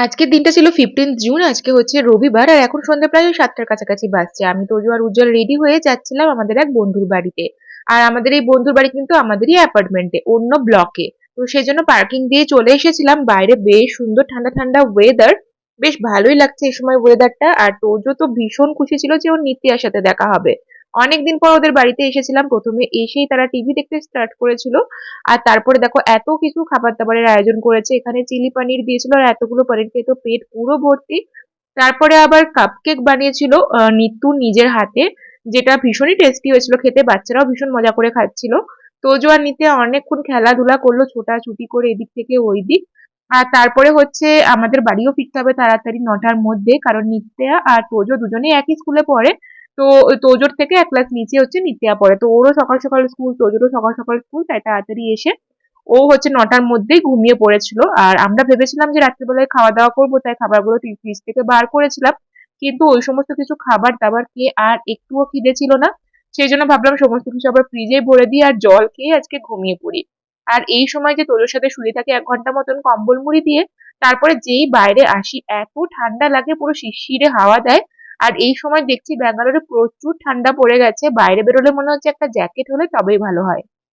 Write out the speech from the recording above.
আজকের দিনটা ছিল 15th জুন। আজকে হচ্ছে রবিবার আর এখন সন্ধ্যে প্রায় 7টার কাছাকাছি বাজছে। আমি তোজো আর উজ্জ্বল রেডি হয়ে যাচ্ছিলাম আমাদের এক বন্ধুর বাড়িতে। আর আমাদের এই বন্ধুর বাড়ি কিন্তু আমাদেরই অ্যাপার্টমেন্টে, অন্য ব্লকে। তো সেজন্য পার্কিং দিয়ে চলে এসেছিলাম। বাইরে বেশ সুন্দর ঠান্ডা ঠান্ডা ওয়েদার। বেশ ভালোই লাগছে এই সময় ওয়েদারটা। আর তোজো তো ভীষণ খুশি ছিল যে ওর নিত্যার সাথে দেখা হবে। অনেকদিন পর ওদের বাড়িতে এসেছিলাম। প্রথমে এসেই তারা টিভি দেখতে স্টার্ট করেছিল। আর তারপরে দেখো এত কিছু খাবার দাবারের আয়োজন করেছে। এখানে চিলি পানির দিয়েছিল আর এতগুলো পানির খেয়ে তো পেট পুরো ভর্তি। তারপরে আবার কাপকেক বানিয়েছিল নিতু নিজের হাতে, যেটা ভীষণই টেস্টি হয়েছিল খেতে। বাচ্চারাও ভীষণ মজা করে খাচ্ছিল। তোজো আর নিতে অনেকক্ষণ খেলাধুলা করলো, ছোটাছুটি করে এদিক থেকে ওই দিক। আর তারপরে হচ্ছে আমাদের বাড়িও ফিরতে হবে তাড়াতাড়ি 9টার মধ্যে, কারণ নিত্যা আর তোজো দুজনেই একই স্কুলে পড়ে। তো তোজোর থেকে এক ক্লাস নিচে হচ্ছে নিত্যা পড়ে। তো ওরও সকাল সকাল স্কুল, তোজোরও সকাল সকাল স্কুল, তাই তাড়াতাড়ি এসে ও হচ্ছে 9টার মধ্যেই ঘুমিয়ে পড়েছিল। আর আমরা ভেবেছিলাম যে রাত্রিবেলায় খাওয়া দাওয়া করবো, তাই খাবারগুলো ফ্রিজ থেকে বার করেছিলাম। কিন্তু ওই সমস্ত কিছু খাবার দাবার খেয়ে আর একটুও খিদে ছিল না। সেই জন্য ভাবলাম সমস্ত কিছু আবার ফ্রিজে ভরে দিই আর জল খেয়ে আজকে ঘুমিয়ে পড়ি। আর এই সময় যে তোজোর সাথে শুয়ে থাকি 1 ঘন্টা মতন কম্বল মুড়ি দিয়ে, তারপরে যেই বাইরে আসি এত ঠান্ডা লাগে, পুরো শিরশিরে হাওয়া দেয়। আর এই সময় দেখছি ব্যাঙ্গালোরে প্রচুর ঠান্ডা পড়ে গেছে, বাইরে বেরোলে মনে হচ্ছে একটা জ্যাকেট হলে তবেই ভালো হয়।